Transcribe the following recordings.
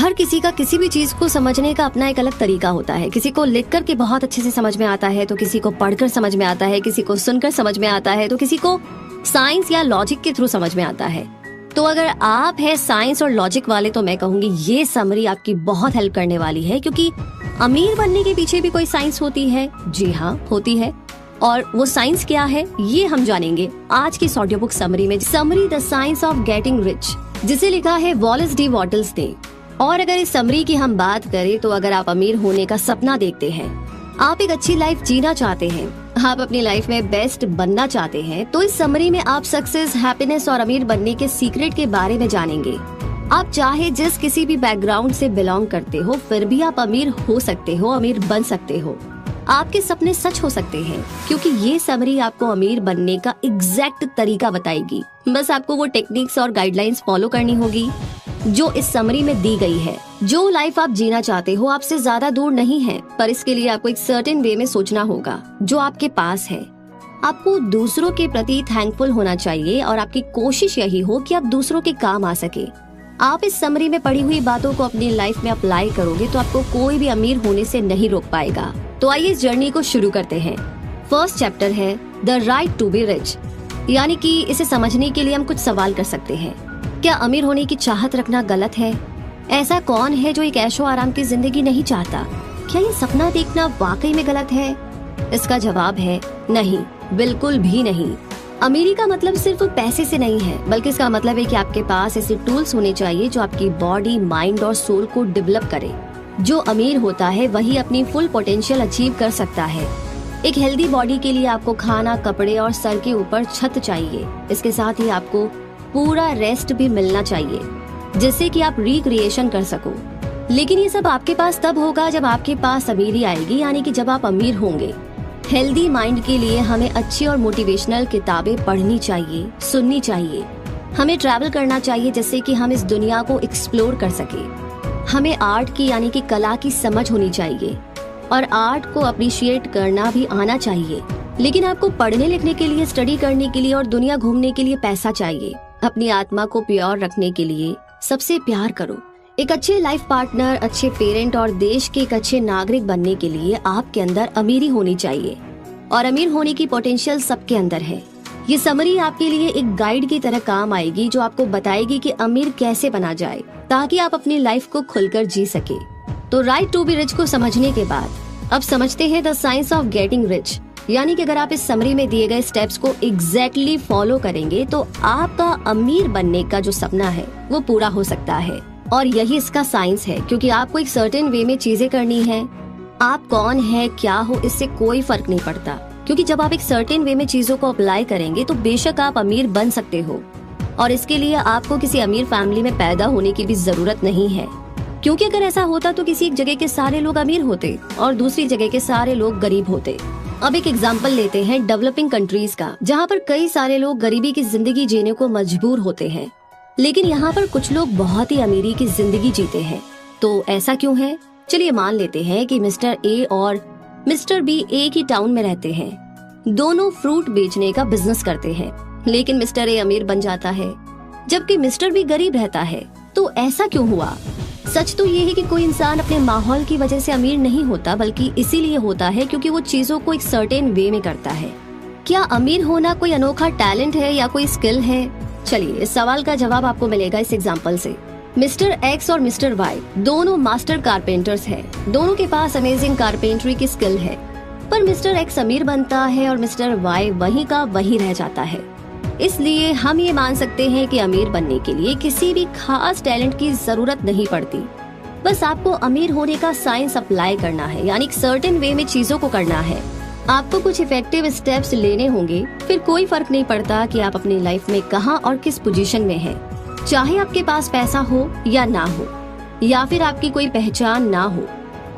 हर किसी का किसी भी चीज को समझने का अपना एक अलग तरीका होता है। किसी को लिख कर के बहुत अच्छे से समझ में आता है, तो किसी को पढ़कर समझ में आता है, किसी को सुनकर समझ में आता है, तो किसी को साइंस या लॉजिक के थ्रू समझ में आता है। तो अगर आप है साइंस और लॉजिक वाले तो मैं कहूंगी ये समरी आपकी बहुत हेल्प करने वाली है, क्योंकि अमीर बनने के पीछे भी कोई साइंस होती है। जी हाँ, होती है। और वो साइंस क्या है ये हम जानेंगे आज की ऑडियो बुक समरी में। Summary the science of getting rich, जिसे लिखा है वॉलेस डी वॉटल्स ने। और अगर इस समरी की हम बात करें तो अगर आप अमीर होने का सपना देखते हैं, आप एक अच्छी लाइफ जीना चाहते हैं, आप अपनी लाइफ में बेस्ट बनना चाहते हैं, तो इस समरी में आप सक्सेस, हैप्पीनेस और अमीर बनने के सीक्रेट के बारे में जानेंगे। आप चाहे जिस किसी भी बैकग्राउंड से बिलोंग करते हो, फिर भी आप अमीर हो सकते हो, अमीर बन सकते हो। आपके सपने सच हो सकते हैं, क्योंकि ये समरी आपको अमीर बनने का एग्जैक्ट तरीका बताएगी। बस आपको वो टेक्निक्स और गाइडलाइंस फॉलो करनी होगी जो इस समरी में दी गई है। जो लाइफ आप जीना चाहते हो आपसे ज्यादा दूर नहीं है, पर इसके लिए आपको एक सर्टेन वे में सोचना होगा जो आपके पास है। आपको दूसरों के प्रति थैंकफुल होना चाहिए और आपकी कोशिश यही हो कि आप दूसरों के काम आ सके। आप इस समरी में पड़ी हुई बातों को अपनी लाइफ में अप्लाई करोगे तो आपको कोई भी अमीर होने से नहीं रोक पाएगा। तो आइए इस जर्नी को शुरू करते हैं। फर्स्ट चैप्टर है the right to be rich, यानी कि इसे समझने के लिए हम कुछ सवाल कर सकते हैं। क्या अमीर होने की चाहत रखना गलत है? ऐसा कौन है जो एक ऐशो आराम की जिंदगी नहीं चाहता? क्या ये सपना देखना वाकई में गलत है? इसका जवाब है नहीं, बिल्कुल भी नहीं। अमीरी का मतलब सिर्फ पैसे से नहीं है, बल्कि इसका मतलब है कि आपके पास ऐसे टूल्स होने चाहिए जो आपकी बॉडी, माइंड और सोल को डेवलप करे। जो अमीर होता है वही अपनी फुल पोटेंशियल अचीव कर सकता है। एक हेल्दी बॉडी के लिए आपको खाना, कपड़े और सर के ऊपर छत चाहिए। इसके साथ ही आपको पूरा रेस्ट भी मिलना चाहिए, जिससे कि आप रिक्रिएशन कर सको। लेकिन ये सब आपके पास तब होगा जब आपके पास अमीरी आएगी, यानी कि जब आप अमीर होंगे। हेल्दी माइंड के लिए हमें अच्छी और मोटिवेशनल किताबें पढ़नी चाहिए, सुननी चाहिए। हमें ट्रैवल करना चाहिए जिससे कि हम इस दुनिया को एक्सप्लोर कर सके। हमें आर्ट की यानी कि कला की समझ होनी चाहिए और आर्ट को अप्रिशिएट करना भी आना चाहिए। लेकिन आपको पढ़ने लिखने के लिए, स्टडी करने के लिए और दुनिया घूमने के लिए पैसा चाहिए। अपनी आत्मा को प्योर रखने के लिए सबसे प्यार करो। एक अच्छे लाइफ पार्टनर, अच्छे पेरेंट और देश के एक अच्छे नागरिक बनने के लिए आपके अंदर अमीरी होनी चाहिए, और अमीर होने की पोटेंशियल सबके अंदर है। ये समरी आपके लिए एक गाइड की तरह काम आएगी जो आपको बताएगी कि अमीर कैसे बना जाए, ताकि आप अपनी लाइफ को खुलकर जी सके। तो राइट टू बी रिच को समझने के बाद अब समझते हैं the science of getting rich, यानी कि अगर आप इस समरी में दिए गए स्टेप्स को एग्जैक्टली फॉलो करेंगे तो आपका अमीर बनने का जो सपना है वो पूरा हो सकता है। और यही इसका साइंस है, क्योंकि आपको एक सर्टेन वे में चीजें करनी है। आप कौन है, क्या हो, इससे कोई फर्क नहीं पड़ता, क्योंकि जब आप एक सर्टेन वे में चीजों को अप्लाई करेंगे तो बेशक आप अमीर बन सकते हो। और इसके लिए आपको किसी अमीर फैमिली में पैदा होने की भी जरूरत नहीं है, क्योंकि अगर ऐसा होता तो किसी एक जगह के सारे लोग अमीर होते और दूसरी जगह के सारे लोग गरीब होते। अब एक एग्जाम्पल लेते हैं डेवलपिंग कंट्रीज का, जहाँ पर कई सारे लोग गरीबी की जिंदगी जीने को मजबूर होते हैं, लेकिन यहाँ पर कुछ लोग बहुत ही अमीरी की जिंदगी जीते हैं। तो ऐसा क्यों है? चलिए मान लेते हैं कि मिस्टर ए और मिस्टर बी एक ही टाउन में रहते हैं। दोनों फ्रूट बेचने का बिजनेस करते हैं, लेकिन मिस्टर ए अमीर बन जाता है जबकि मिस्टर बी गरीब रहता है। तो ऐसा क्यों हुआ? सच तो ये है कि कोई इंसान अपने माहौल की वजह से अमीर नहीं होता, बल्कि इसीलिए होता है क्योंकि वो चीजों को एक सर्टेन वे में करता है। क्या अमीर होना कोई अनोखा टैलेंट है या कोई स्किल है? चलिए इस सवाल का जवाब आपको मिलेगा इस एग्जाम्पल से। मिस्टर एक्स और मिस्टर वाई दोनों मास्टर कारपेंटर्स हैं। दोनों के पास अमेजिंग कारपेंट्री की स्किल है, पर मिस्टर एक्स अमीर बनता है और मिस्टर वाई वहीं का वहीं रह जाता है। इसलिए हम ये मान सकते हैं कि अमीर बनने के लिए किसी भी खास टैलेंट की जरूरत नहीं पड़ती। बस आपको अमीर होने का साइंस अप्लाई करना है, यानी एक सर्टेन वे में चीजों को करना है। आपको कुछ इफेक्टिव स्टेप्स लेने होंगे, फिर कोई फर्क नहीं पड़ता कि आप अपनी लाइफ में कहाँ और किस पोजीशन में हैं। चाहे आपके पास पैसा हो या ना हो, या फिर आपकी कोई पहचान ना हो,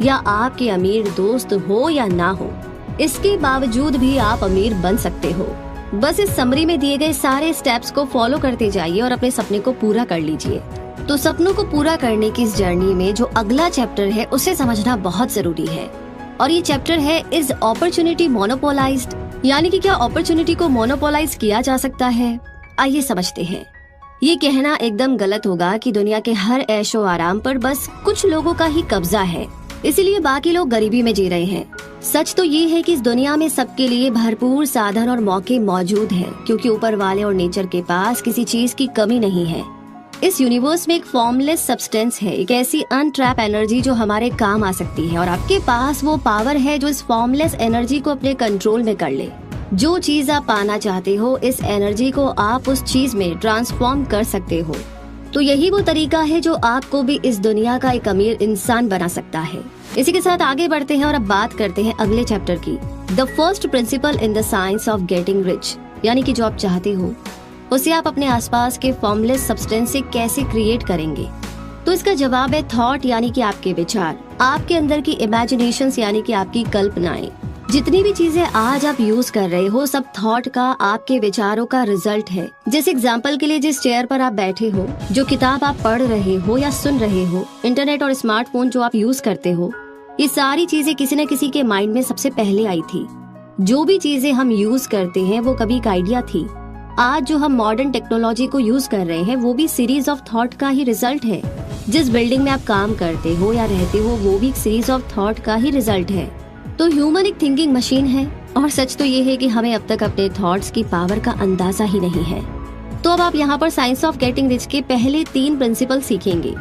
या आपके अमीर दोस्त हो या ना हो, इसके बावजूद भी आप अमीर बन सकते हो। बस इस समरी में दिए गए सारे स्टेप्स को फॉलो करते जाइए और अपने सपने को पूरा कर लीजिए। तो सपनों को पूरा करने की इस जर्नी में जो अगला चैप्टर है उसे समझना बहुत जरूरी है, और ये चैप्टर है इज अपॉर्चुनिटी मोनोपोलाइज्ड, यानी कि क्या अपॉर्चुनिटी को मोनोपोलाइज किया जा सकता है। आइए समझते हैं। ये कहना एकदम गलत होगा कि दुनिया के हर ऐशो आराम पर बस कुछ लोगों का ही कब्जा है, इसीलिए बाकी लोग गरीबी में जी रहे हैं। सच तो ये है कि इस दुनिया में सबके लिए भरपूर साधन और मौके मौजूद हैं, क्योंकि ऊपर वाले और नेचर के पास किसी चीज की कमी नहीं है। इस यूनिवर्स में एक फॉर्मलेस सब्सटेंस है, एक ऐसी अनट्रैप एनर्जी जो हमारे काम आ सकती है, और आपके पास वो पावर है जो इस फॉर्मलेस एनर्जी को अपने कंट्रोल में कर ले। जो चीज आप पाना चाहते हो, इस एनर्जी को आप उस चीज में ट्रांसफॉर्म कर सकते हो। तो यही वो तरीका है जो आपको भी इस दुनिया का एक अमीर इंसान बना सकता है। इसी के साथ आगे बढ़ते हैं और अब बात करते हैं अगले चैप्टर की, the first principle in the science of getting rich. यानी कि जो आप चाहते हो उसे आप अपने आसपास के फॉर्मलेस सब्सटेंस से कैसे क्रिएट करेंगे। तो इसका जवाब है थॉट, यानी कि आपके विचार, आपके अंदर की इमेजिनेशंस यानी कि आपकी कल्पनाएं। जितनी भी चीजें आज आप यूज कर रहे हो सब थॉट का, आपके विचारों का रिजल्ट है। जैसे एग्जांपल के लिए जिस चेयर पर आप बैठे हो, जो किताब आप पढ़ रहे हो या सुन रहे हो, इंटरनेट और स्मार्टफोन जो आप यूज करते हो, ये सारी चीजें किसी न किसी के माइंड में सबसे पहले आई थी। जो भी चीजें हम यूज करते हैं वो कभी एक आइडिया थी। आज जो हम मॉडर्न टेक्नोलॉजी को यूज कर रहे हैं वो भी सीरीज ऑफ थॉट का ही रिजल्ट है। जिस बिल्डिंग में आप काम करते हो या रहते हो वो भी एक सीरीज ऑफ थॉट का ही रिजल्ट है। तो ह्यूमन एक थिंकिंग मशीन है, और सच तो ये है कि हमें अब तक अपने थॉट्स की पावर का अंदाजा ही नहीं है। तो अब आप यहाँ पर साइंस ऑफ गेटिंग रिच के पहले 3 प्रिंसिपल सीखेंगे।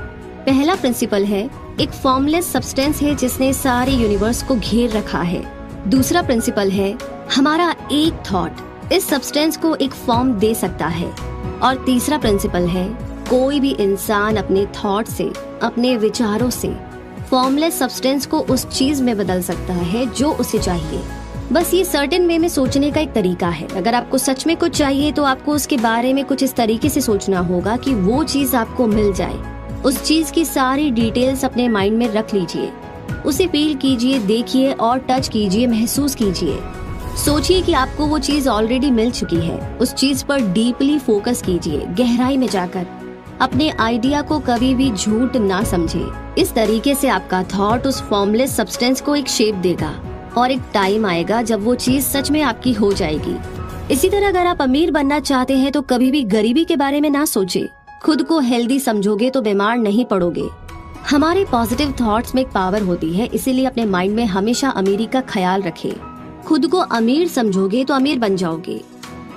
पहला प्रिंसिपल है एक फॉर्मलेस सब्सटेंस है जिसने सारे यूनिवर्स को घेर रखा है। दूसरा प्रिंसिपल है हमारा एक थॉट इस सब्सटेंस को एक फॉर्म दे सकता है। और तीसरा प्रिंसिपल है कोई भी इंसान अपने थॉट से, अपने विचारों से फॉर्मलेस सब्सटेंस को उस चीज में बदल सकता है जो उसे चाहिए। बस ये सर्टेन वे में सोचने का एक तरीका है। अगर आपको सच में कुछ चाहिए तो आपको उसके बारे में कुछ इस तरीके से सोचना होगा कि वो चीज आपको मिल जाए। उस चीज की सारी डिटेल्स अपने माइंड में रख लीजिए, उसे फील कीजिए, देखिए और टच कीजिए, महसूस कीजिए। सोचिए कि आपको वो चीज ऑलरेडी मिल चुकी है। उस चीज पर डीपली फोकस कीजिए, गहराई में जाकर। अपने आइडिया को कभी भी झूठ ना समझे। इस तरीके से आपका थॉट उस फॉर्मलेस सब्सटेंस को एक शेप देगा, और एक टाइम आएगा जब वो चीज सच में आपकी हो जाएगी। इसी तरह अगर आप अमीर बनना चाहते हैं तो कभी भी गरीबी के बारे में ना सोचे। खुद को हेल्दी समझोगे तो बीमार नहीं पड़ोगे। हमारे पॉजिटिव थॉट्स में एक पावर होती है, इसीलिए अपने माइंड में हमेशा अमीरी का ख्याल रखें। खुद को अमीर समझोगे तो अमीर बन जाओगे,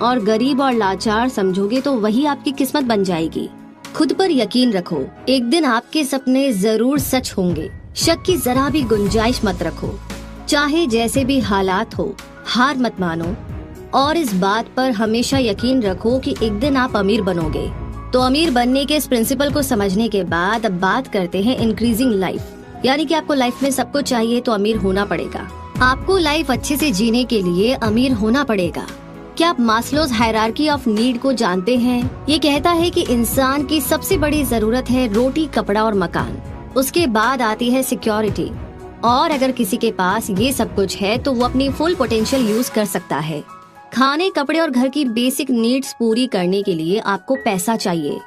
और गरीब और लाचार समझोगे तो वही आपकी किस्मत बन जाएगी। खुद पर यकीन रखो, एक दिन आपके सपने जरूर सच होंगे। शक की जरा भी गुंजाइश मत रखो। चाहे जैसे भी हालात हो, हार मत मानो, और इस बात पर हमेशा यकीन रखो कि एक दिन आप अमीर बनोगे। तो अमीर बनने के इस प्रिंसिपल को समझने के बाद अब बात करते हैं इंक्रीजिंग लाइफ। यानी कि आपको लाइफ में सब कुछ चाहिए तो अमीर होना पड़ेगा। आपको लाइफ अच्छे से जीने के लिए अमीर होना पड़ेगा। क्या आप मास्लोज हायरार्की ऑफ नीड को जानते हैं? ये कहता है कि इंसान की सबसे बड़ी जरूरत है रोटी, कपड़ा और मकान। उसके बाद आती है सिक्योरिटी, और अगर किसी के पास ये सब कुछ है तो वो अपनी फुल पोटेंशियल यूज कर सकता है। खाने, कपड़े और घर की बेसिक नीड्स पूरी करने के लिए आपको पैसा चाहिए।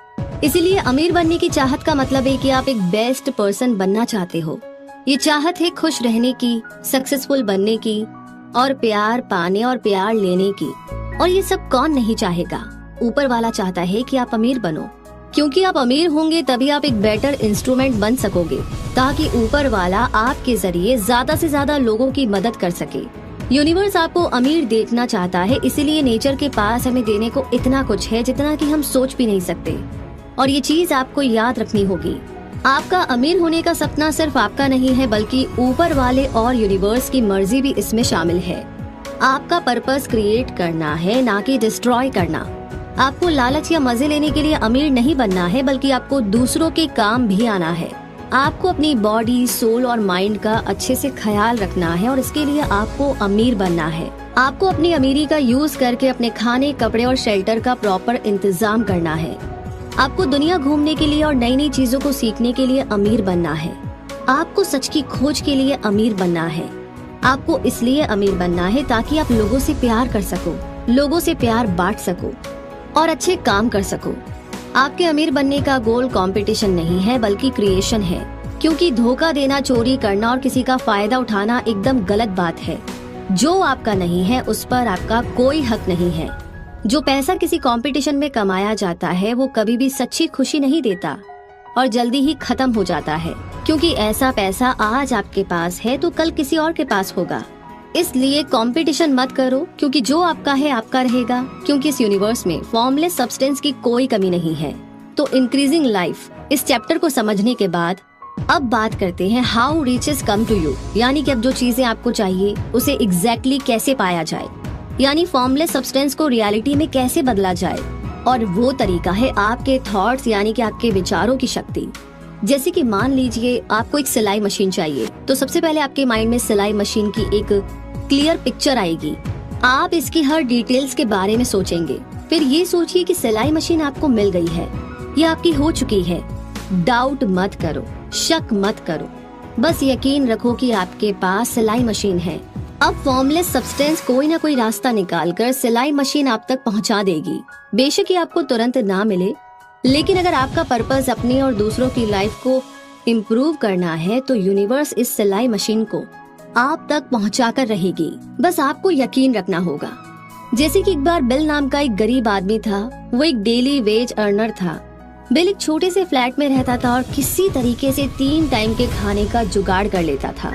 इसीलिए अमीर बनने की चाहत का मतलब है कि आप एक बेस्ट पर्सन बनना चाहते हो। ये चाहत है खुश रहने की, सक्सेसफुल बनने की, और प्यार पाने और प्यार लेने की। और ये सब कौन नहीं चाहेगा? ऊपर वाला चाहता है कि आप अमीर बनो, क्योंकि आप अमीर होंगे तभी आप एक बेटर इंस्ट्रूमेंट बन सकोगे, ताकि ऊपर वाला आपके जरिए ज्यादा से ज्यादा लोगों की मदद कर सके। यूनिवर्स आपको अमीर देखना चाहता है, इसीलिए नेचर के पास हमें देने को इतना कुछ है जितना कि हम सोच भी नहीं सकते। और ये चीज आपको याद रखनी होगी। आपका अमीर होने का सपना सिर्फ आपका नहीं है, बल्कि ऊपर वाले और यूनिवर्स की मर्जी भी इसमें शामिल है। आपका पर्पस क्रिएट करना है, ना कि डिस्ट्रॉय करना। आपको लालच या मजे लेने के लिए अमीर नहीं बनना है, बल्कि आपको दूसरों के काम भी आना है। आपको अपनी बॉडी, सोल और माइंड का अच्छे से ख्याल रखना है, और इसके लिए आपको अमीर बनना है। आपको अपनी अमीरी का यूज करके अपने खाने, कपड़े और शेल्टर का प्रॉपर इंतजाम करना है। आपको दुनिया घूमने के लिए और नई नई चीजों को सीखने के लिए अमीर बनना है। आपको सच की खोज के लिए अमीर बनना है। आपको इसलिए अमीर बनना है ताकि आप लोगों से प्यार कर सको, लोगों से प्यार बांट सको और अच्छे काम कर सको। आपके अमीर बनने का गोल कंपटीशन नहीं है, बल्कि क्रिएशन है। क्योंकि धोखा देना, चोरी करना और किसी का फायदा उठाना एकदम गलत बात है। जो आपका नहीं है उस पर आपका कोई हक नहीं है। जो पैसा किसी कंपटीशन में कमाया जाता है वो कभी भी सच्ची खुशी नहीं देता और जल्दी ही खत्म हो जाता है, क्योंकि ऐसा पैसा आज आपके पास है तो कल किसी और के पास होगा। इसलिए कंपटीशन मत करो, क्योंकि जो आपका है आपका रहेगा, क्योंकि इस यूनिवर्स में फॉर्मलेस सब्सटेंस की कोई कमी नहीं है। तो इंक्रीजिंग लाइफ इस चैप्टर को समझने के बाद अब बात करते हैं how riches come to you, यानी कि अब जो चीजें आपको चाहिए उसे एग्जैक्टली कैसे पाया जाए, यानी फॉर्मलेस सब्सटेंस को रियलिटी में कैसे बदला जाए। और वो तरीका है आपके थॉट्स, यानी कि आपके विचारों की शक्ति। जैसे कि मान लीजिए आपको एक सिलाई मशीन चाहिए, तो सबसे पहले आपके माइंड में सिलाई मशीन की एक क्लियर पिक्चर आएगी। आप इसकी हर डिटेल्स के बारे में सोचेंगे। फिर ये सोचिए कि सिलाई मशीन आपको मिल गई है, ये आपकी हो चुकी है। डाउट मत करो, शक मत करो, बस यकीन रखो कि आपके पास सिलाई मशीन है। अब फॉर्मलेस सब्सटेंस कोई ना कोई रास्ता निकालकर सिलाई मशीन आप तक पहुंचा देगी। बेशक ये आपको तुरंत ना मिले, लेकिन अगर आपका पर्पस अपनी और दूसरों की लाइफ को इम्प्रूव करना है तो यूनिवर्स इस सिलाई मशीन को आप तक पहुंचा कर रहेगी। बस आपको यकीन रखना होगा। जैसे कि एक बार बिल नाम का एक गरीब आदमी था। वो एक डेली वेज अर्नर था। बिल एक छोटे से फ्लैट में रहता था और किसी तरीके से 3 टाइम के खाने का जुगाड़ कर लेता था।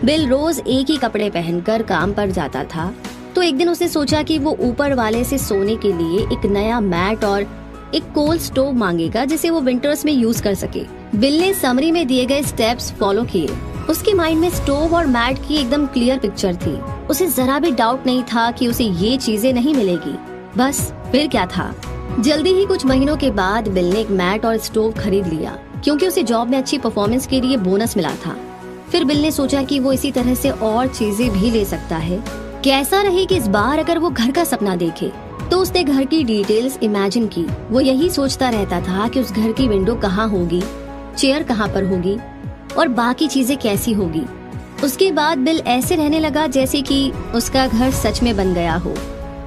बिल रोज एक ही कपड़े पहनकर काम पर जाता था। तो एक दिन उसने सोचा कि वो ऊपर वाले से सोने के लिए एक नया मैट और एक कोल स्टोव मांगेगा, जिसे वो विंटर्स में यूज कर सके। बिल ने समरी में दिए गए स्टेप्स फॉलो किए। उसके माइंड में स्टोव और मैट की एकदम क्लियर पिक्चर थी। उसे जरा भी डाउट नहीं था कि उसे ये चीजें नहीं मिलेगी। बस फिर क्या था, जल्दी ही कुछ महीनों के बाद बिल ने एक मैट और स्टोव खरीद लिया, क्योंकि उसे जॉब में अच्छी परफॉर्मेंस के लिए बोनस मिला था। फिर बिल ने सोचा कि वो इसी तरह से और चीजें भी ले सकता है। कैसा रहे कि इस बार अगर वो घर का सपना देखे। तो उसने घर की डिटेल्स इमेजिन की। वो यही सोचता रहता था कि उस घर की विंडो कहाँ होगी, चेयर कहाँ पर होगी और बाकी चीजें कैसी होगी। उसके बाद बिल ऐसे रहने लगा जैसे कि उसका घर सच में बन गया हो।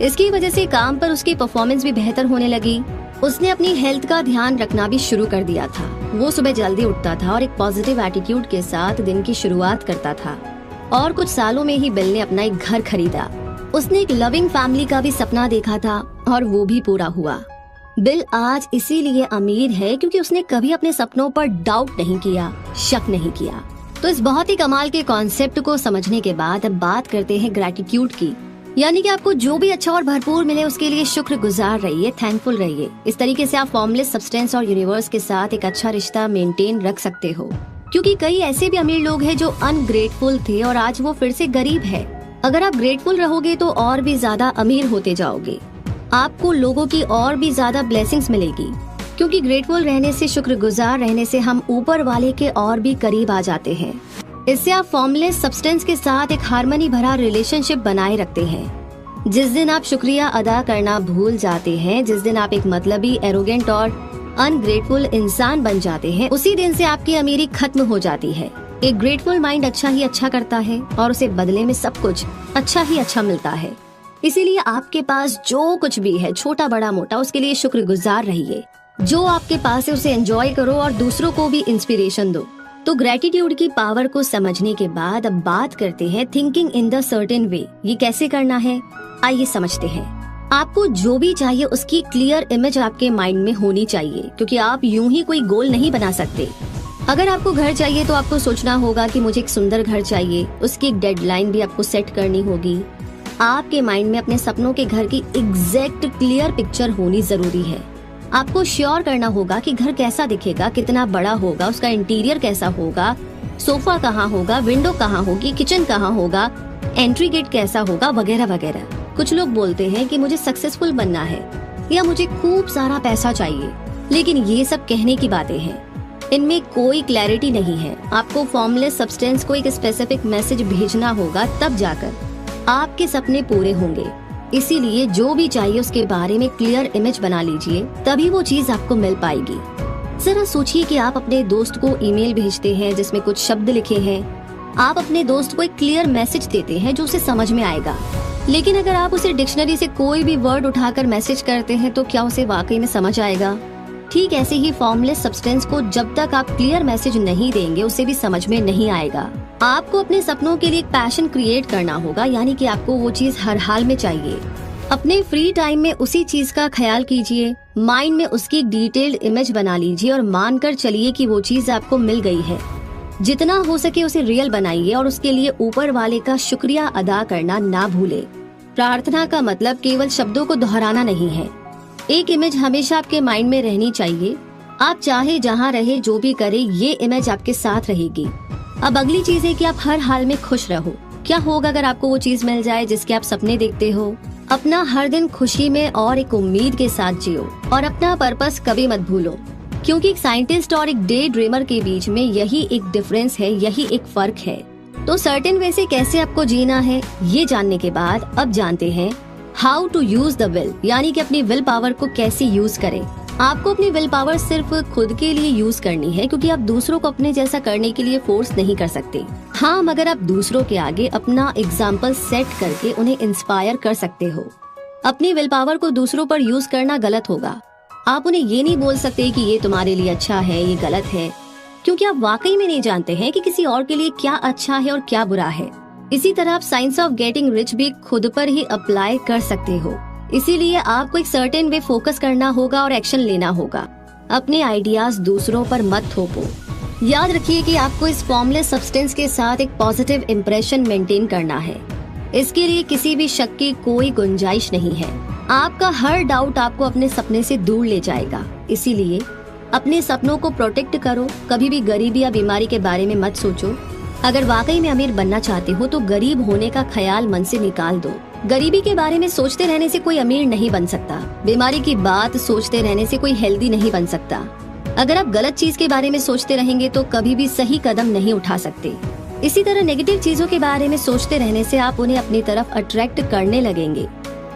इसकी वजह से काम पर उसकी परफॉर्मेंस भी बेहतर होने लगी। उसने अपनी हेल्थ का ध्यान रखना भी शुरू कर दिया था। वो सुबह जल्दी उठता था और एक पॉजिटिव एटीट्यूड के साथ दिन की शुरुआत करता था। और कुछ सालों में ही बिल ने अपना एक घर खरीदा। उसने एक लविंग फैमिली का भी सपना देखा था और वो भी पूरा हुआ। बिल आज इसीलिए अमीर है क्योंकि उसने कभी अपने सपनों पर डाउट नहीं किया, शक नहीं किया। तो इस बहुत ही कमाल के कॉन्सेप्ट को समझने के बाद अब बात करते हैं ग्रैटिट्यूड की, यानी कि आपको जो भी अच्छा और भरपूर मिले उसके लिए शुक्रगुजार रहिए, थैंकफुल रहिए। इस तरीके से आप फॉर्मलेस सब्सटेंस और यूनिवर्स के साथ एक अच्छा रिश्ता मेंटेन रख सकते हो, क्योंकि कई ऐसे भी अमीर लोग हैं जो अनग्रेटफुल थे और आज वो फिर से गरीब है। अगर आप ग्रेटफुल रहोगे तो और भी ज्यादा अमीर होते जाओगे। आपको लोगों की और भी ज्यादा ब्लेसिंग्स मिलेगी, क्योंकि ग्रेटफुल रहने से, शुक्रगुजार रहने से हम ऊपर वाले के और भी करीब आ जाते हैं। इससे आप फॉर्मलेस सब्सटेंस के साथ एक हार्मनी भरा रिलेशनशिप बनाए रखते हैं। जिस दिन आप शुक्रिया अदा करना भूल जाते हैं, जिस दिन आप एक मतलबी, एरोगेंट और अनग्रेटफुल इंसान बन जाते हैं, उसी दिन से आपकी अमीरी खत्म हो जाती है। एक ग्रेटफुल माइंड अच्छा ही अच्छा करता है और उसे बदले में सब कुछ अच्छा ही अच्छा मिलता है। इसीलिए आपके पास जो कुछ भी है, छोटा बड़ा मोटा, उसके लिए शुक्रगुजार रहिए। जो आपके पास है उसे एंजॉय करो और दूसरों को भी इंस्पिरेशन दो। तो ग्रेटिट्यूड की पावर को समझने के बाद अब बात करते हैं thinking in the certain way. ये कैसे करना है, आइए समझते हैं। आपको जो भी चाहिए उसकी क्लियर इमेज आपके माइंड में होनी चाहिए, क्योंकि आप यूं ही कोई गोल नहीं बना सकते। अगर आपको घर चाहिए तो आपको सोचना होगा कि मुझे एक सुंदर घर चाहिए। उसकी एक डेडलाइन भी आपको सेट करनी होगी। आपके माइंड में अपने सपनों के घर की एग्जैक्ट क्लियर पिक्चर होनी जरूरी है। आपको श्योर करना होगा कि घर कैसा दिखेगा, कितना बड़ा होगा, उसका इंटीरियर कैसा होगा, सोफा कहाँ होगा, विंडो कहाँ होगी, किचन कहाँ होगा, एंट्री गेट कैसा होगा, वगैरह वगैरह। कुछ लोग बोलते हैं कि मुझे सक्सेसफुल बनना है या मुझे खूब सारा पैसा चाहिए, लेकिन ये सब कहने की बातें हैं। इनमें कोई क्लैरिटी नहीं है। आपको फॉर्मलेस सब्सटेंस को एक स्पेसिफिक मैसेज भेजना होगा, तब जाकर आपके सपने पूरे होंगे। इसीलिए जो भी चाहिए उसके बारे में क्लियर इमेज बना लीजिए, तभी वो चीज आपको मिल पाएगी। जरा सोचिए कि आप अपने दोस्त को ईमेल भेजते हैं जिसमें कुछ शब्द लिखे हैं। आप अपने दोस्त को एक क्लियर मैसेज देते हैं जो उसे समझ में आएगा, लेकिन अगर आप उसे डिक्शनरी से कोई भी वर्ड उठाकर मैसेज करते हैं तो क्या उसे वाकई में समझ आएगा? ठीक ऐसे ही फॉर्मलेस सब्सटेंस को जब तक आप क्लियर मैसेज नहीं देंगे उसे भी समझ में नहीं आएगा। आपको अपने सपनों के लिए एक पैशन क्रिएट करना होगा, यानी कि आपको वो चीज हर हाल में चाहिए। अपने फ्री टाइम में उसी चीज का ख्याल कीजिए, माइंड में उसकी डिटेल्ड इमेज बना लीजिए और मानकर चलिए कि वो चीज आपको मिल गई है। जितना हो सके उसे रियल बनाइए और उसके लिए ऊपर वाले का शुक्रिया अदा करना ना भूले। प्रार्थना का मतलब केवल शब्दों को दोहराना नहीं है। एक इमेज हमेशा आपके माइंड में रहनी चाहिए। आप चाहे जहाँ रहे, जो भी करे, ये इमेज आपके साथ रहेगी। अब अगली चीज है कि आप हर हाल में खुश रहो। क्या होगा अगर आपको वो चीज मिल जाए जिसके आप सपने देखते हो? अपना हर दिन खुशी में और एक उम्मीद के साथ जियो और अपना पर्पस कभी मत भूलो, क्योंकि एक साइंटिस्ट और एक डे ड्रीमर के बीच में यही एक डिफरेंस है, यही एक फर्क है। तो सर्टेन वे से कैसे आपको जीना है, ये जानने के बाद अब जानते हैं how to use the will, यानी कि अपनी विल पावर को कैसे यूज करें। आपको अपनी विल पावर सिर्फ खुद के लिए यूज करनी है, क्योंकि आप दूसरों को अपने जैसा करने के लिए फोर्स नहीं कर सकते। हाँ, मगर आप दूसरों के आगे अपना एग्जाम्पल सेट करके उन्हें इंस्पायर कर सकते हो। अपनी विल पावर को दूसरों पर यूज करना गलत होगा। आप उन्हें ये नहीं बोल सकते कि ये तुम्हारे लिए अच्छा है, ये गलत है, क्योंकि आप वाकई में नहीं जानते हैं कि किसी और के लिए क्या अच्छा है और क्या बुरा है। इसी तरह आप साइंस ऑफ गेटिंग रिच भी खुद पर ही अप्लाई कर सकते हो। इसीलिए आपको एक सर्टेन वे फोकस करना होगा और एक्शन लेना होगा। अपने आइडियाज दूसरों पर मत थोपो। याद रखिए कि आपको इस फॉर्मलेस सब्सटेंस के साथ एक पॉजिटिव इम्प्रेशन मेंटेन करना है। इसके लिए किसी भी शक की कोई गुंजाइश नहीं है। आपका हर डाउट आपको अपने सपने से दूर ले जाएगा। इसीलिए अपने सपनों को प्रोटेक्ट करो। कभी भी गरीबी या बीमारी के बारे में मत सोचो। अगर वाकई में अमीर बनना चाहते हो तो गरीब होने का ख्याल मन से निकाल दो। गरीबी के बारे में सोचते रहने से कोई अमीर नहीं बन सकता। बीमारी की बात सोचते रहने से कोई हेल्दी नहीं बन सकता। अगर आप गलत चीज के बारे में सोचते रहेंगे तो कभी भी सही कदम नहीं उठा सकते। इसी तरह नेगेटिव चीजों के बारे में सोचते रहने से आप उन्हें अपनी तरफ अट्रैक्ट करने लगेंगे।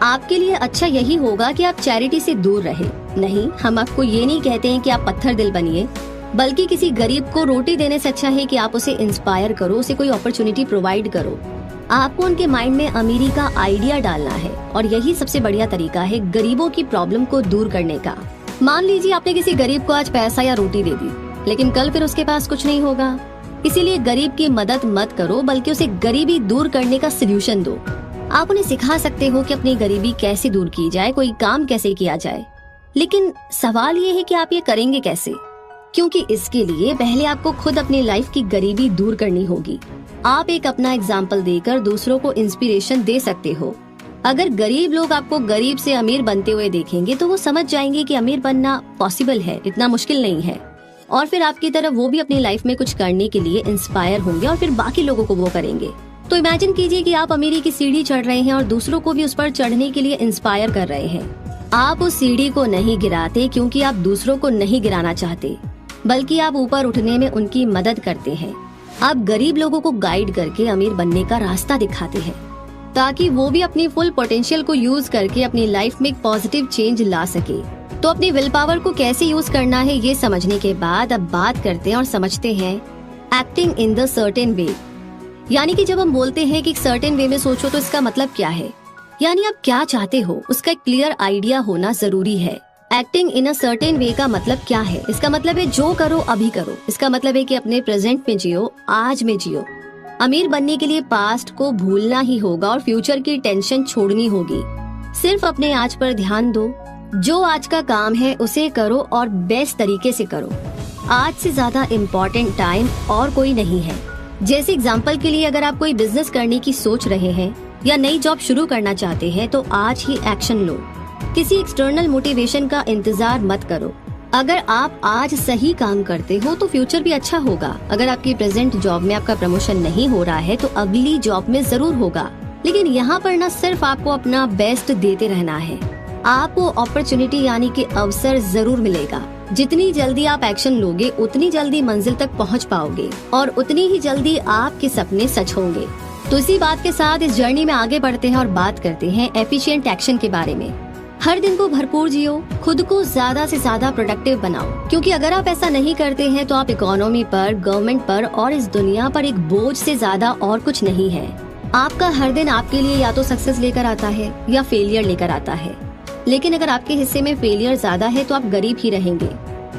आपके लिए अच्छा यही होगा कि आप चैरिटी से दूर रहे। नहीं, हम आपको ये नहीं कहते हैं कि आप पत्थर दिल बनिए, बल्कि किसी गरीब को रोटी देने से अच्छा है कि आप उसे इंस्पायर करो, उसे कोई अपॉर्चुनिटी प्रोवाइड करो। आपको उनके माइंड में अमीरी का आइडिया डालना है और यही सबसे बढ़िया तरीका है गरीबों की प्रॉब्लम को दूर करने का। मान लीजिए आपने किसी गरीब को आज पैसा या रोटी दे दी, लेकिन कल फिर उसके पास कुछ नहीं होगा। इसीलिए गरीब की मदद मत करो, बल्कि उसे गरीबी दूर करने का सोल्यूशन दो। आप उन्हें सिखा सकते हो कि अपनी गरीबी कैसे दूर की जाए, कोई काम कैसे किया जाए। लेकिन सवाल ये है कि आप ये करेंगे कैसे, क्योंकि इसके लिए पहले आपको खुद अपनी लाइफ की गरीबी दूर करनी होगी। आप एक अपना एग्जाम्पल देकर दूसरों को इंस्पिरेशन दे सकते हो। अगर गरीब लोग आपको गरीब से अमीर बनते हुए देखेंगे तो वो समझ जाएंगे कि अमीर बनना पॉसिबल है, इतना मुश्किल नहीं है, और फिर आपकी तरफ वो भी अपनी लाइफ में कुछ करने के लिए इंस्पायर होंगे और फिर बाकी लोगों को वो करेंगे। तो इमेजिन कीजिए कि आप अमीरी की सीढ़ी चढ़ रहे हैं और दूसरों को भी उस पर चढ़ने के लिए इंस्पायर कर रहे हैं। आप उस सीढ़ी को नहीं गिराते क्योंकि आप दूसरों को नहीं गिराना चाहते, बल्कि आप ऊपर उठने में उनकी मदद करते हैं। आप गरीब लोगों को गाइड करके अमीर बनने का रास्ता दिखाते हैं, ताकि वो भी अपनी फुल पोटेंशियल को यूज करके अपनी लाइफ में एक पॉजिटिव चेंज ला सके। तो अपनी विल पावर को कैसे यूज करना है ये समझने के बाद अब बात करते हैं और समझते हैं acting in the certain way. यानी कि जब हम बोलते हैं कि एक सर्टेन वे में सोचो तो इसका मतलब क्या है, यानी आप क्या चाहते हो उसका एक क्लियर आइडिया होना जरूरी है। Acting in a certain way का मतलब क्या है? इसका मतलब है जो करो अभी करो। इसका मतलब है कि अपने प्रेजेंट में जियो, आज में जियो। अमीर बनने के लिए पास्ट को भूलना ही होगा और फ्यूचर की टेंशन छोड़नी होगी। सिर्फ अपने आज पर ध्यान दो। जो आज का काम है उसे करो और बेस्ट तरीके से करो। आज से ज्यादा इम्पोर्टेंट टाइम और कोई नहीं है। जैसे एग्जाम्पल के लिए अगर आप कोई बिजनेस करने की सोच रहे हैं या नई जॉब शुरू करना चाहते हैं तो आज ही एक्शन लो। किसी एक्सटर्नल मोटिवेशन का इंतजार मत करो। अगर आप आज सही काम करते हो तो फ्यूचर भी अच्छा होगा। अगर आपकी प्रेजेंट जॉब में आपका प्रमोशन नहीं हो रहा है तो अगली जॉब में जरूर होगा। लेकिन यहाँ पर न सिर्फ आपको अपना बेस्ट देते रहना है, आपको अपॉर्चुनिटी यानी कि अवसर जरूर मिलेगा। जितनी जल्दी आप एक्शन लोगे उतनी जल्दी मंजिल तक पहुँच पाओगे और उतनी ही जल्दी आपके सपने सच होंगे। तो इसी बात के साथ इस जर्नी में आगे बढ़ते हैं और बात करते हैं एफिशिएंट एक्शन के बारे में। हर दिन को भरपूर जियो, खुद को ज्यादा से ज्यादा प्रोडक्टिव बनाओ, क्योंकि अगर आप ऐसा नहीं करते हैं तो आप इकोनॉमी पर, गवर्नमेंट पर और इस दुनिया पर एक बोझ से ज्यादा और कुछ नहीं है। आपका हर दिन आपके लिए या तो सक्सेस लेकर आता है या फेलियर लेकर आता है, लेकिन अगर आपके हिस्से में फेलियर ज्यादा है तो आप गरीब ही रहेंगे,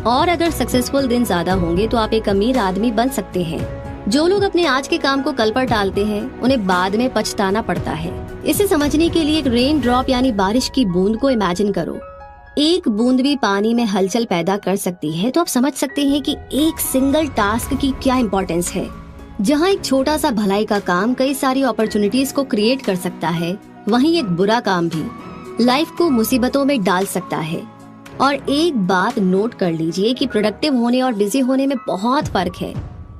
और अगर सक्सेसफुल दिन ज्यादा होंगे तो आप एक अमीर आदमी बन सकते हैं। जो लोग अपने आज के काम को कल पर टालते हैं उन्हें बाद में पछताना पड़ता है। इसे समझने के लिए एक रेन ड्रॉप यानी बारिश की बूंद को इमेजिन करो। एक बूंद भी पानी में हलचल पैदा कर सकती है, तो आप समझ सकते हैं कि एक सिंगल टास्क की क्या इम्पोर्टेंस है। जहाँ एक छोटा सा भलाई का काम कई सारी अपॉर्चुनिटीज को क्रिएट कर सकता है, वहीं एक बुरा काम भी लाइफ को मुसीबतों में डाल सकता है। और एक बात नोट कर लीजिए कि प्रोडक्टिव होने और बिजी होने में बहुत फर्क है।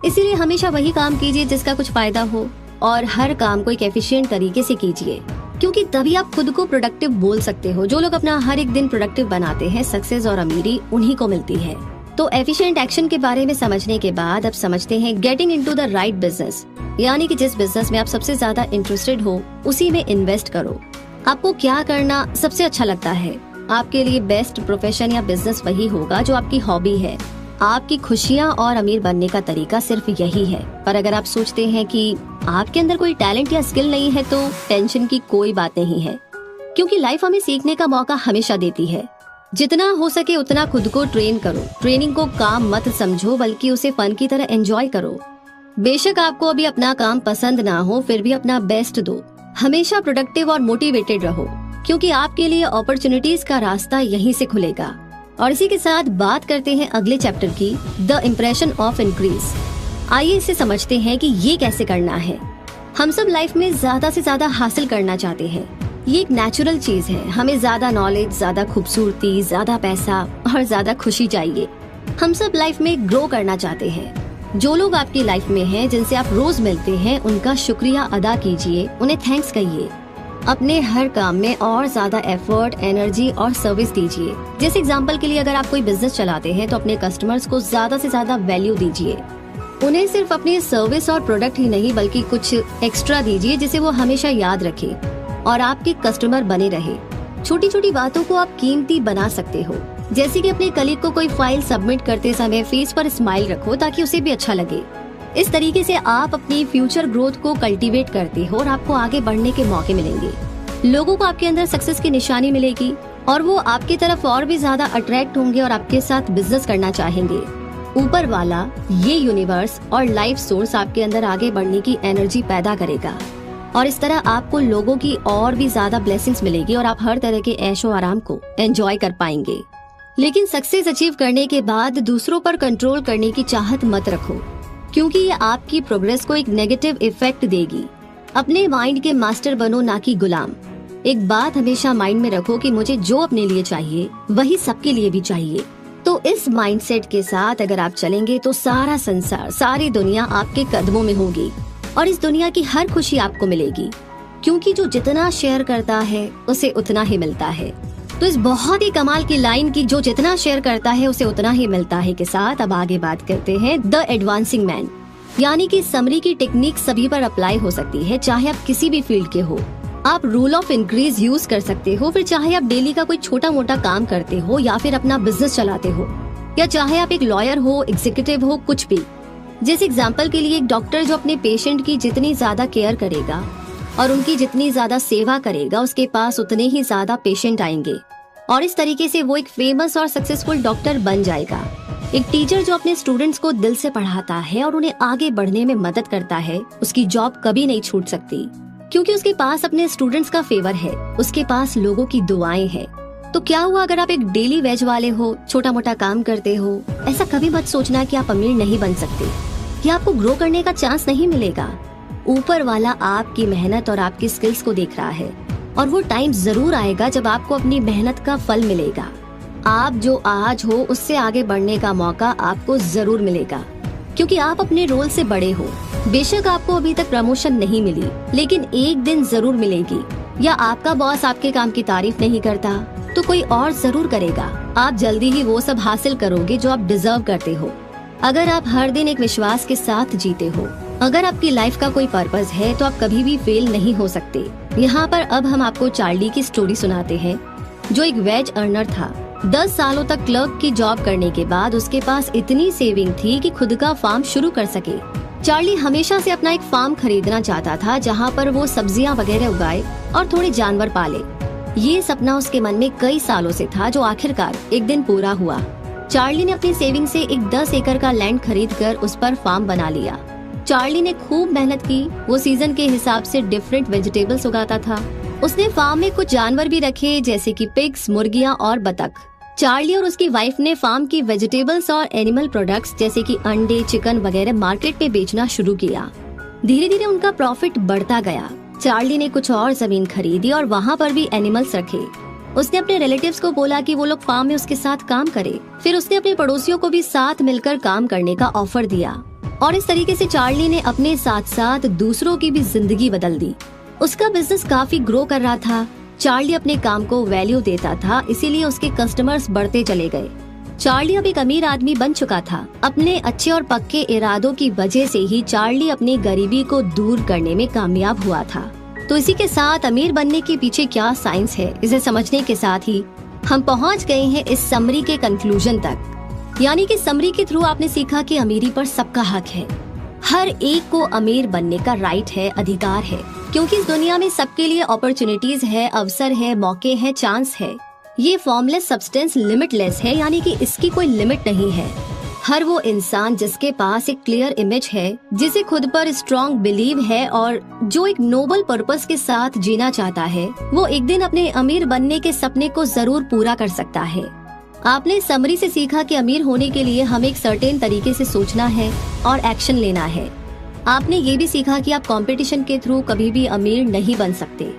इसीलिए हमेशा वही काम कीजिए जिसका कुछ फायदा हो, और हर काम को एक एफिशिएंट तरीके से कीजिए, क्योंकि तभी आप खुद को प्रोडक्टिव बोल सकते हो। जो लोग अपना हर एक दिन प्रोडक्टिव बनाते हैं, सक्सेस और अमीरी उन्हीं को मिलती है। तो एफिशिएंट एक्शन के बारे में समझने के बाद अब समझते हैं getting into the right business, यानी कि जिस बिजनेस में आप सबसे ज्यादा इंटरेस्टेड हो उसी में इन्वेस्ट करो। आपको क्या करना सबसे अच्छा लगता है? आपके लिए बेस्ट प्रोफेशन या बिजनेस वही होगा जो आपकी हॉबी है। आपकी खुशियाँ और अमीर बनने का तरीका सिर्फ यही है। पर अगर आप सोचते हैं कि आपके अंदर कोई टैलेंट या स्किल नहीं है, तो टेंशन की कोई बात नहीं है, क्योंकि लाइफ हमें सीखने का मौका हमेशा देती है। जितना हो सके उतना खुद को ट्रेन करो। ट्रेनिंग को काम मत समझो, बल्कि उसे फन की तरह एंजॉय करो। बेशक आपको अभी अपना काम पसंद ना हो, फिर भी अपना बेस्ट दो। हमेशा प्रोडक्टिव और मोटिवेटेड रहो, क्योंकि आपके लिए अपॉर्चुनिटीज का रास्ता यहीं से खुलेगा। और इसी के साथ बात करते हैं अगले चैप्टर की, द इम्प्रेशन ऑफ इंक्रीज। आइए इसे समझते हैं कि ये कैसे करना है। हम सब लाइफ में ज्यादा से ज्यादा हासिल करना चाहते हैं। ये एक नेचुरल चीज है। हमें ज्यादा नॉलेज, ज्यादा खूबसूरती, ज्यादा पैसा और ज्यादा खुशी चाहिए। हम सब लाइफ में ग्रो करना चाहते हैं। जो लोग आपकी लाइफ में हैं, जिनसे आप रोज मिलते हैं, उनका शुक्रिया अदा कीजिए, उन्हें थैंक्स कहिए। अपने हर काम में और ज्यादा एफर्ट, एनर्जी और सर्विस दीजिए। जैसे एग्जांपल के लिए अगर आप कोई बिजनेस चलाते हैं, तो अपने कस्टमर्स को ज्यादा से ज्यादा वैल्यू दीजिए। उन्हें सिर्फ अपनी सर्विस और प्रोडक्ट ही नहीं, बल्कि कुछ एक्स्ट्रा दीजिए जिसे वो हमेशा याद रखे और आपके कस्टमर बने रहे। छोटी छोटी बातों को आप कीमती बना सकते हो, जैसे कि अपने कलीग को कोई फाइल सबमिट करते समय फेस पर स्माइल रखो, ताकि उसे भी अच्छा लगे। इस तरीके से आप अपनी फ्यूचर ग्रोथ को कल्टीवेट करते हो और आपको आगे बढ़ने के मौके मिलेंगे। लोगों को आपके अंदर सक्सेस की निशानी मिलेगी और वो आपकी तरफ और भी ज्यादा अट्रैक्ट होंगे और आपके साथ बिजनेस करना चाहेंगे। ऊपर वाला, ये यूनिवर्स और लाइफ सोर्स आपके अंदर आगे बढ़ने की एनर्जी पैदा करेगा, और इस तरह आपको लोगों की और भी ज्यादा ब्लेसिंग्स मिलेगी और आप हर तरह के ऐशो आराम को एंजॉय कर पाएंगे। लेकिन सक्सेस अचीव करने के बाद दूसरों पर कंट्रोल करने की चाहत मत रखो, क्योंकि ये आपकी प्रोग्रेस को एक नेगेटिव इफेक्ट देगी। अपने माइंड के मास्टर बनो, ना कि गुलाम। एक बात हमेशा माइंड में रखो कि मुझे जो अपने लिए चाहिए वही सबके लिए भी चाहिए। तो इस माइंडसेट के साथ अगर आप चलेंगे तो सारा संसार, सारी दुनिया आपके कदमों में होगी और इस दुनिया की हर खुशी आपको मिलेगी, क्योंकि जो जितना शेयर करता है उसे उतना ही मिलता है। तो इस बहुत ही कमाल की लाइन की, जो जितना शेयर करता है उसे उतना ही मिलता है, के साथ अब आगे बात करते हैं द एडवांसिंग मैन, यानी कि समरी की टेक्निक सभी पर अप्लाई हो सकती है, चाहे आप किसी भी फील्ड के हो। आप रूल ऑफ इंक्रीज यूज कर सकते हो, फिर चाहे आप डेली का कोई छोटा मोटा काम करते हो या फिर अपना बिजनेस चलाते हो, या चाहे आप एक लॉयर हो, एग्जीक्यूटिव हो, कुछ भी। जैसे एग्जाम्पल के लिए एक डॉक्टर जो अपने पेशेंट की जितनी ज्यादा केयर करेगा और उनकी जितनी ज्यादा सेवा करेगा, उसके पास उतने ही ज्यादा पेशेंट आएंगे और इस तरीके से वो एक फेमस और सक्सेसफुल डॉक्टर बन जाएगा। एक टीचर जो अपने स्टूडेंट्स को दिल से पढ़ाता है और उन्हें आगे बढ़ने में मदद करता है, उसकी जॉब कभी नहीं छूट सकती, क्योंकि उसके पास अपने स्टूडेंट्स का फेवर है, उसके पास लोगों की दुआएं हैं। तो क्या हुआ अगर आप एक डेली वेज वाले हो, छोटा मोटा काम करते हो? ऐसा कभी मत सोचना कि आप अमीर नहीं बन सकते या आपको ग्रो करने का चांस नहीं मिलेगा। ऊपर वाला आपकी मेहनत और आपकी स्किल्स को देख रहा है और वो टाइम जरूर आएगा जब आपको अपनी मेहनत का फल मिलेगा। आप जो आज हो उससे आगे बढ़ने का मौका आपको जरूर मिलेगा, क्योंकि आप अपने रोल से बड़े हो। बेशक आपको अभी तक प्रमोशन नहीं मिली, लेकिन एक दिन जरूर मिलेगी। या आपका बॉस आपके काम की तारीफ नहीं करता तो कोई और जरूर करेगा। आप जल्दी ही वो सब हासिल करोगे जो आप डिजर्व करते हो, अगर आप हर दिन एक विश्वास के साथ जीते हो। अगर आपकी लाइफ का कोई पर्पस है तो आप कभी भी फेल नहीं हो सकते। यहाँ पर अब हम आपको चार्ली की स्टोरी सुनाते हैं, जो एक वेज अर्नर था। 10 सालों तक क्लर्क की जॉब करने के बाद उसके पास इतनी सेविंग थी कि खुद का फार्म शुरू कर सके। चार्ली हमेशा से अपना एक फार्म खरीदना चाहता था, जहाँ पर वो सब्जियाँ वगैरह उगाए और थोड़े जानवर पाले। ये सपना उसके मन में कई सालों से था, जो आखिरकार एक दिन पूरा हुआ। चार्ली ने अपनी सेविंग से एक 10 एकड़ का लैंड खरीद कर उस पर फार्म बना लिया। चार्ली ने खूब मेहनत की। वो सीजन के हिसाब से डिफरेंट वेजिटेबल्स उगाता था। उसने फार्म में कुछ जानवर भी रखे, जैसे कि पिग्स, मुर्गियां और बतख। चार्ली और उसकी वाइफ ने फार्म की वेजिटेबल्स और एनिमल प्रोडक्ट्स जैसे कि अंडे, चिकन वगैरह मार्केट में बेचना शुरू किया। धीरे धीरे उनका प्रॉफिट बढ़ता गया। चार्ली ने कुछ और जमीन खरीदी और वहाँ पर भी एनिमल्स रखे। उसने अपने रिलेटिव्स को बोला कि वो लोग फार्म में उसके साथ काम करे। फिर उसने अपने पड़ोसियों को भी साथ मिलकर काम करने का ऑफर दिया और इस तरीके से चार्ली ने अपने साथ साथ दूसरों की भी जिंदगी बदल दी। उसका बिजनेस काफी ग्रो कर रहा था। चार्ली अपने काम को वैल्यू देता था, इसीलिए उसके कस्टमर्स बढ़ते चले गए। चार्ली अब एक अमीर आदमी बन चुका था। अपने अच्छे और पक्के इरादों की वजह से ही चार्ली अपनी गरीबी को दूर करने में कामयाब हुआ था। तो इसी के साथ अमीर बनने के पीछे क्या साइंस है, इसे समझने के साथ ही हम पहुंच गए हैं इस समरी के कंक्लूजन तक। यानी कि समरी के थ्रू आपने सीखा कि अमीरी पर सबका हक है। हर एक को अमीर बनने का राइट है, अधिकार है, क्योंकि इस दुनिया में सबके लिए अपॉर्चुनिटीज है, अवसर है, मौके हैं, चांस है। ये फॉर्मलेस सब्सटेंस लिमिटलेस है, यानी कि इसकी कोई लिमिट नहीं है। हर वो इंसान जिसके पास एक क्लियर इमेज है, जिसे खुद पर स्ट्रॉन्ग बिलीव है और जो एक नोबल पर्पस के साथ जीना चाहता है, वो एक दिन अपने अमीर बनने के सपने को जरूर पूरा कर सकता है। आपने समरी से सीखा कि अमीर होने के लिए हमें एक सर्टेन तरीके से सोचना है और एक्शन लेना है। आपने ये भी सीखा कि आप कंपटीशन के थ्रू कभी भी अमीर नहीं बन सकते।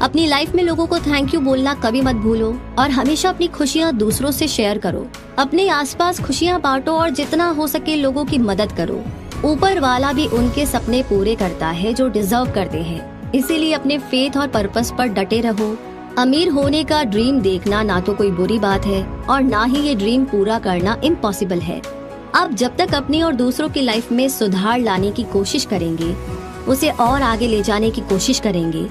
अपनी लाइफ में लोगों को थैंक यू बोलना कभी मत भूलो और हमेशा अपनी खुशियाँ दूसरों से शेयर करो। अपने आसपास खुशियाँ बांटो और जितना हो सके लोगों की मदद करो। ऊपर वाला भी उनके सपने पूरे करता है जो डिजर्व करते हैं, इसीलिए अपने फेथ और पर्पस पर डटे रहो। अमीर होने का ड्रीम देखना ना तो कोई बुरी बात है और ना ही ये ड्रीम पूरा करना इम्पॉसिबल है। आप जब तक अपनी और दूसरों की लाइफ में सुधार लाने की कोशिश करेंगे, उसे और आगे ले जाने की कोशिश करेंगे,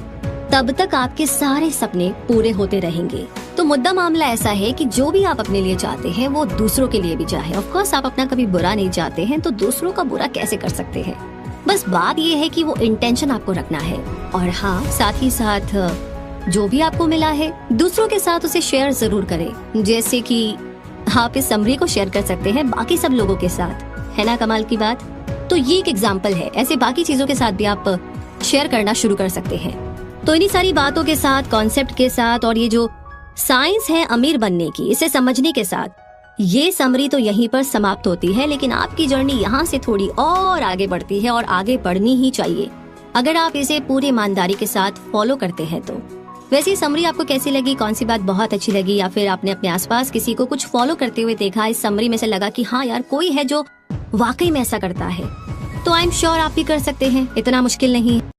तब तक आपके सारे सपने पूरे होते रहेंगे। तो मुद्दा मामला ऐसा है कि जो भी आप अपने लिए चाहते हैं वो दूसरों के लिए भी चाहे। ऑफ कोर्स आप अपना कभी बुरा नहीं चाहते हैं, तो दूसरों का बुरा कैसे कर सकते हैं। बस बात ये है कि वो इंटेंशन आपको रखना है। और हाँ, साथ ही साथ जो भी आपको मिला है दूसरों के साथ उसे शेयर जरूर करें। जैसे कि आप इस समरी को शेयर कर सकते हैं बाकी सब लोगों के साथ, है ना कमाल की बात। तो ये एक एग्जाम्पल है, ऐसे बाकी चीजों के साथ भी आप शेयर करना शुरू कर सकते हैं। तो इन्हीं सारी बातों के साथ, कॉन्सेप्ट के साथ और ये जो साइंस है अमीर बनने की, इसे समझने के साथ ये समरी तो यहीं पर समाप्त होती है। लेकिन आपकी जर्नी यहाँ से थोड़ी और आगे बढ़ती है और आगे बढ़नी ही चाहिए अगर आप इसे पूरी ईमानदारी के साथ फॉलो करते हैं। तो वैसे ये समरी आपको कैसी लगी, कौन सी बात बहुत अच्छी लगी, या फिर आपने अपने आसपास किसी को कुछ फॉलो करते हुए देखा, इस समरी में से लगा कि हाँ यार कोई है जो वाकई में ऐसा करता है, तो आई एम श्योर आप भी कर सकते हैं, इतना मुश्किल नहीं है।